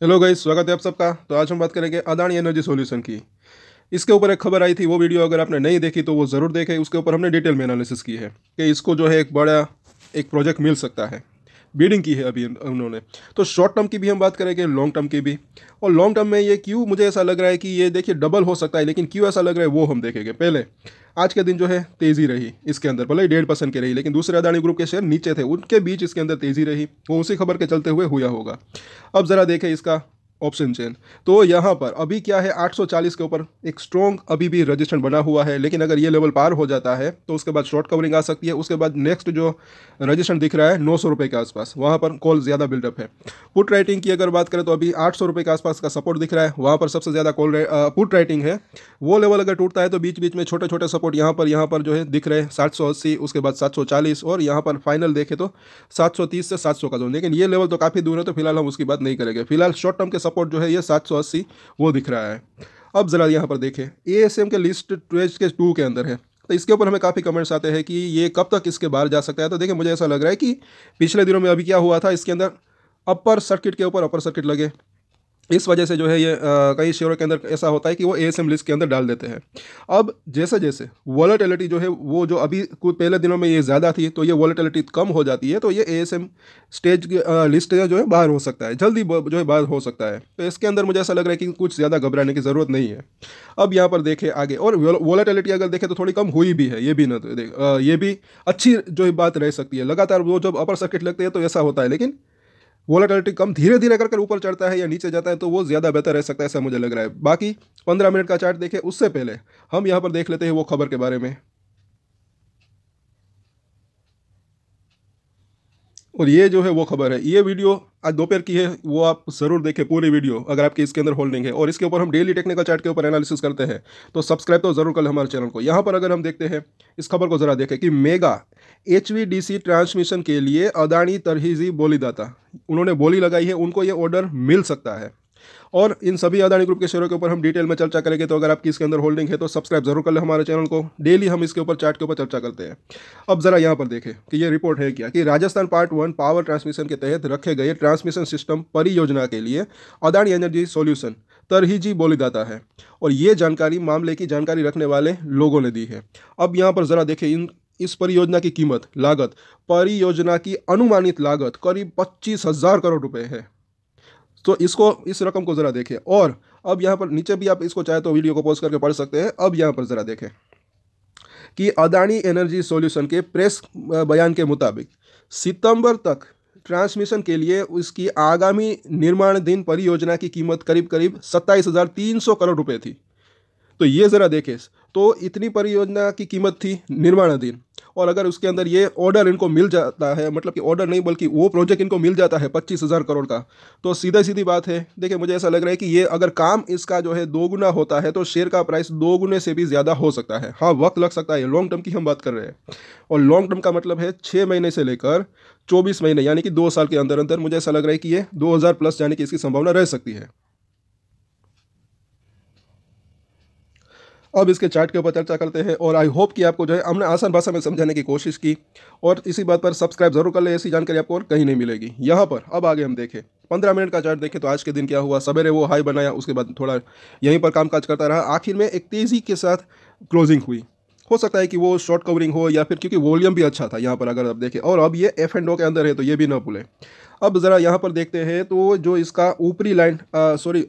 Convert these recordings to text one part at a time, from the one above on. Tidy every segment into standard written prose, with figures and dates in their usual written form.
Hello guys, स्वागत है आप सबका। तो आज हम बात करेंगे अदानी एनर्जी सॉल्यूशन की। इसके ऊपर एक खबर आई थी, वो वीडियो अगर आपने नहीं देखी तो वो ज़रूर देखें। उसके ऊपर हमने डिटेल में एनालिसिस की है कि इसको जो है एक बड़ा एक प्रोजेक्ट मिल सकता है। बीडिंग की है अभी उन्होंने। तो शॉर्ट टर्म की भी हम बात करेंगे, लॉन्ग टर्म की भी। और लॉन्ग टर्म में ये क्यों मुझे ऐसा लग रहा है कि ये देखिए डबल हो सकता है, लेकिन क्यों ऐसा लग रहा है वो हम देखेंगे। पहले आज के दिन जो है तेज़ी रही इसके अंदर, भले ही 1.5% की रही, लेकिन दूसरे अदानी ग्रुप के शेयर नीचे थे, उनके बीच इसके अंदर तेज़ी रही। वो उसी खबर के चलते हुए हुआ होगा। अब ज़रा देखें इसका ऑप्शन चेन। तो यहाँ पर अभी क्या है, 840 के ऊपर एक स्ट्रॉन्ग अभी भी रजिस्टेंस बना हुआ है, लेकिन अगर ये लेवल पार हो जाता है तो उसके बाद शॉर्ट कवरिंग आ सकती है। उसके बाद नेक्स्ट जो रजिस्टेंस दिख रहा है 900 रुपये के आसपास, वहाँ पर कॉल ज़्यादा बिल्डअप है। पुट राइटिंग की अगर बात करें तो अभी 800 रुपये के आसपास का सपोर्ट दिख रहा है, वहाँ पर सबसे ज़्यादा कॉल पुट राइटिंग है। वो लेवल अगर टूटता है तो बीच बीच में छोटे छोटे सपोर्ट यहाँ पर जो है दिख रहे हैं 780, उसके बाद 740, और यहाँ पर फाइनल देखें तो 730 से 700 का जोन। लेकिन ये लेवल तो काफ़ी दूर है, तो फिलहाल हम उसकी बात नहीं करेंगे। फिलहाल शॉर्ट टर्म के सपोर्ट जो है ये 780 वो दिख रहा है। अब ज़रा यहाँ पर देखें, एएसएम के लिस्ट ट्रेज के 2 के अंदर है, तो इसके ऊपर हमें काफ़ी कमेंट्स आते हैं कि ये कब तक इसके बाहर जा सकता है। तो देखिए, मुझे ऐसा लग रहा है कि पिछले दिनों में अभी क्या हुआ था, इसके अंदर अपर सर्किट के ऊपर अपर सर्किट लगे। इस वजह से जो है ये कई शेयरों के अंदर ऐसा होता है कि वो एएसएम लिस्ट के अंदर डाल देते हैं। अब जैसे जैसे वॉलेटिलिटी जो है वो जो अभी कुछ पहले दिनों में ये ज़्यादा थी, तो ये वॉलेटिलिटी कम हो जाती है, तो ये एएसएम स्टेज लिस्ट जो है बाहर हो सकता है, जल्दी जो है बाहर हो सकता है। तो इसके अंदर मुझे ऐसा लग रहा है कि कुछ ज़्यादा घबराने की ज़रूरत नहीं है। अब यहाँ पर देखें आगे, और वॉलेटिलिटी अगर देखें तो थोड़ी कम हुई भी है, ये भी ना तो ये भी अच्छी जो है बात रह सकती है। लगातार वो जब अपर सर्किट लगते हैं तो ऐसा होता है, लेकिन वोलेटिलिटी कम धीरे धीरे करके ऊपर चढ़ता है या नीचे जाता है तो वो ज़्यादा बेहतर रह सकता है, ऐसा मुझे लग रहा है। बाकी 15 मिनट का चार्ट देखें, उससे पहले हम यहाँ पर देख लेते हैं वो खबर के बारे में। और ये जो है वो खबर है, ये वीडियो आज दोपहर की है, वो आप ज़रूर देखें पूरी वीडियो अगर आपकी इसके अंदर होल्डिंग है। और इसके ऊपर हम डेली टेक्निकल चार्ट के ऊपर एनालिसिस करते हैं, तो सब्सक्राइब तो ज़रूर कर लें हमारे चैनल को। यहाँ पर अगर हम देखते हैं इस खबर को ज़रा देखें कि मेगा एचवीडीसी ट्रांसमिशन के लिए अदानी तरहीजी बोलीदाता, उन्होंने बोली लगाई है, उनको ये ऑर्डर मिल सकता है। और इन सभी अदानी ग्रुप के शेयरों के ऊपर हम डिटेल में चर्चा करेंगे। तो अगर आपकी इसके अंदर होल्डिंग है तो सब्सक्राइब जरूर कर ले हमारे चैनल को, डेली हम इसके ऊपर चार्ट के ऊपर चर्चा करते हैं। अब जरा यहाँ पर देखें कि ये रिपोर्ट है क्या, कि राजस्थान पार्ट 1 पावर ट्रांसमिशन के तहत रखे गए ट्रांसमिशन सिस्टम परियोजना के लिए अदानी एनर्जी सॉल्यूशन तरहीजी बोलीदाता है, और ये जानकारी मामले की जानकारी रखने वाले लोगों ने दी है। अब यहाँ पर जरा देखें, इस परियोजना की कीमत लागत, परियोजना की अनुमानित लागत करीब 25,000 करोड़ रुपए है। तो इसको, इस रकम को ज़रा देखें। और अब यहाँ पर नीचे भी आप इसको चाहे तो वीडियो को पॉज करके पढ़ सकते हैं। अब यहाँ पर ज़रा देखें कि अदानी एनर्जी सॉल्यूशन के प्रेस बयान के मुताबिक सितंबर तक ट्रांसमिशन के लिए उसकी आगामी निर्माणाधीन परियोजना की कीमत करीब करीब 27,300 करोड़ रुपए थी। तो ये ज़रा देखें, तो इतनी परियोजना की कीमत थी निर्माणाधीन, और अगर उसके अंदर ये ऑर्डर इनको मिल जाता है, मतलब कि ऑर्डर नहीं बल्कि वो प्रोजेक्ट इनको मिल जाता है 25,000 करोड़ का, तो सीधा सीधी बात है। देखिए, मुझे ऐसा लग रहा है कि ये अगर काम इसका जो है दोगुना होता है तो शेयर का प्राइस दोगुने से भी ज़्यादा हो सकता है। हाँ, वक्त लग सकता है, लॉन्ग टर्म की हम बात कर रहे हैं। और लॉन्ग टर्म का मतलब है 6 महीने से लेकर 24 महीने, यानी कि 2 साल के अंदर अंदर मुझे ऐसा लग रहा है कि ये 2,000 प्लस जाने की इसकी संभावना रह सकती है। अब इसके चार्ट के ऊपर चर्चा करते हैं, और आई होप कि आपको जो है हमने आसान भाषा में समझाने की कोशिश की। और इसी बात पर सब्सक्राइब जरूर कर ले, ऐसी जानकारी आपको और कहीं नहीं मिलेगी। यहाँ पर अब आगे हम देखें, 15 मिनट का चार्ट देखें तो आज के दिन क्या हुआ। सवेरे वो हाई बनाया, उसके बाद थोड़ा यहीं पर कामकाज करता रहा, आखिर में एक तेज़ी के साथ क्लोजिंग हुई। हो सकता है कि वो शॉर्ट कवरिंग हो, या फिर क्योंकि वॉल्यूम भी अच्छा था यहाँ पर अगर आप देखें। और अब ये एफ एंड ओ के अंदर है, तो ये भी ना भूलें। अब ज़रा यहाँ पर देखते हैं, तो जो इसका ऊपरी लाइन, सॉरी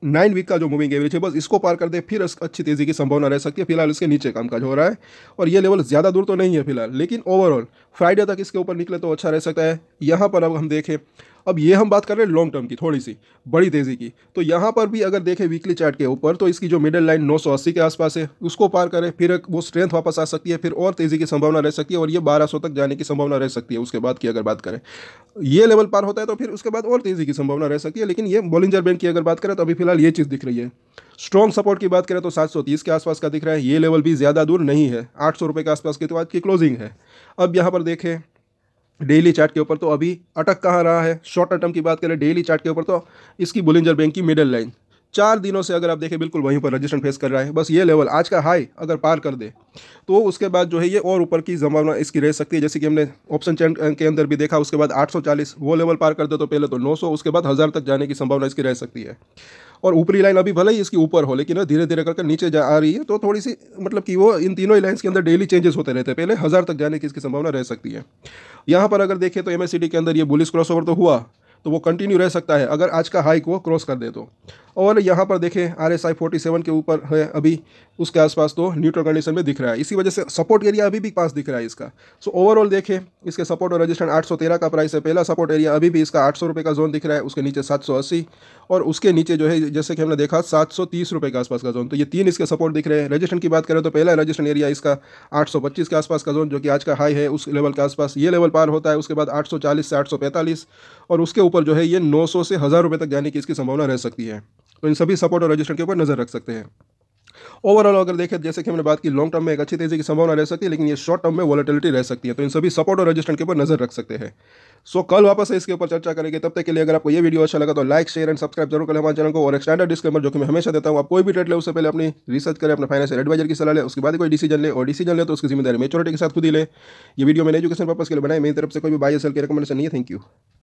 9 वीक का जो मूविंग एवरेज है, बस इसको पार कर दे फिर अच्छी तेज़ी की संभावना रह सकती है। फिलहाल इसके नीचे कामकाज हो रहा है, और ये लेवल ज़्यादा दूर तो नहीं है फिलहाल, लेकिन ओवरऑल फ्राइडे तक इसके ऊपर निकले तो अच्छा रह सकता है। यहाँ पर अब हम देखें, अब ये हम बात कर रहे हैं लॉन्ग टर्म की, थोड़ी सी बड़ी तेज़ी की। तो यहाँ पर भी अगर देखें वीकली चार्ट के ऊपर, तो इसकी जो मिडिल लाइन 980 के आसपास है, उसको पार करें फिर वो स्ट्रेंथ वापस आ सकती है, फिर और तेज़ी की संभावना रह सकती है, और ये 1200 तक जाने की संभावना रह सकती है। उसके बाद की अगर बात करें, ये लेवल पार होता है तो फिर उसके बाद और तेज़ी की संभावना रह सकती है। लेकिन ये बॉलिंजर बैंड की अगर बात करें तो अभी फिलहाल ये चीज़ दिख रही है। स्ट्रॉन्ग सपोर्ट की बात करें तो 730 के आसपास का दिख रहा है, ये लेवल भी ज़्यादा दूर नहीं है, 800 रुपये के आसपास की तो आज की क्लोजिंग है। अब यहाँ पर देखें डेली चार्ट के ऊपर, तो अभी अटक कहाँ रहा है। शॉर्ट टर्म की बात करें डेली चार्ट के ऊपर, तो इसकी बोलिंजर बैंक की मिडिल लाइन 4 दिनों से अगर आप देखें बिल्कुल वहीं पर रजिस्ट्रेशन फेस कर रहा है। बस ये लेवल आज का हाई अगर पार कर दे तो उसके बाद जो है ये और ऊपर की संभावना इसकी रह सकती है। जैसे कि हमने ऑप्शन चैन के अंदर भी देखा, उसके बाद 840 वो लेवल पार कर दे तो पहले तो 900, उसके बाद 1000 तक जाने की संभावना इसकी रह सकती है। और ऊपरी लाइन अभी भले ही इसकी ऊपर हो, लेकिन धीरे धीरे करके नीचे जा आ रही है, तो थोड़ी सी मतलब कि वो इन तीनों ही लाइन्स के अंदर डेली चेंजेस होते रहते हैं। पहले 1000 तक जाने की इसकी संभावना रह सकती है। यहाँ पर अगर देखें तो MACD के अंदर ये बुलिश क्रॉसओवर तो हुआ, तो वो कंटिन्यू रह सकता है अगर आज का हाई को क्रॉस कर दे तो। और यहाँ पर देखें RSI 47 के ऊपर है अभी, उसके आसपास तो न्यूट्रल कंडीशन में दिख रहा है, इसी वजह से सपोर्ट एरिया अभी भी पास दिख रहा है इसका। सो ओवरऑल देखें इसके सपोर्ट और रजिस्ट्रेशन 813 का प्राइस है। पहला सपोर्ट एरिया अभी भी इसका 800 रुपये का जोन दिख रहा है, उसके नीचे 780 और उसके नीचे जो है जैसे कि हमने देखा 730 रुपये के आसपास का जोन। तो ये 3 इसके सपोर्ट दिख रहे हैं। रजिस्ट्रेशन की बात करें तो पहला रजिस्ट्रेशन एरिया इसका 825 के आसपास का जोन, जो कि आज का हाई है उस लेवल के आसपास ये लेवल पार होता है। उसके बाद 840 से 845 और उसके ऊपर जो है ये 900 से 1000 रुपये तक जाने की इसकी संभावना रह सकती है। तो इन सभी सपोर्ट और रजिस्ट्रेशन के ऊपर नजर रख सकते हैं। ओवरऑल अगर देखें जैसे कि हमने बात की, लॉन्ग टर्म में एक अच्छी तेजी की संभावना रह सकती है, लेकिन ये शॉर्ट टर्म में वॉलेटिलिटी रह सकती है। तो इन सभी सपोर्ट और रजिस्ट्रेशन के ऊपर नजर रख सकते हैं। सो कल वापस से इसके ऊपर चर्चा करेंगे। तब तक के लिए अगर आपको ये वीडियो अच्छा लगा तो लाइक शेयर एंड सब्सक्राइब जरूर करें हमारे चैनल को। और एक स्टैंडर्ड डिस्क्लेमर जो कि मैं हमेशा देता हूँ, आप कोई भी ट्रेड ले उससे पहले अपनी रिसर्च करें, अपने फाइनेंशियल एडवाइजर की सलाह ले, उसके बाद कोई डिसीजन ले, और डिसीजन ले तो उसकी जिम्मेदारी मैच्योरिटी के साथ खुद ही ले। ये वीडियो मैंने एजुकेशन पर्पस के लिए बनाई, मेरी तरफ से कोई भी बाय या सेल की रिकमेंडेशन नहीं है। Thank you.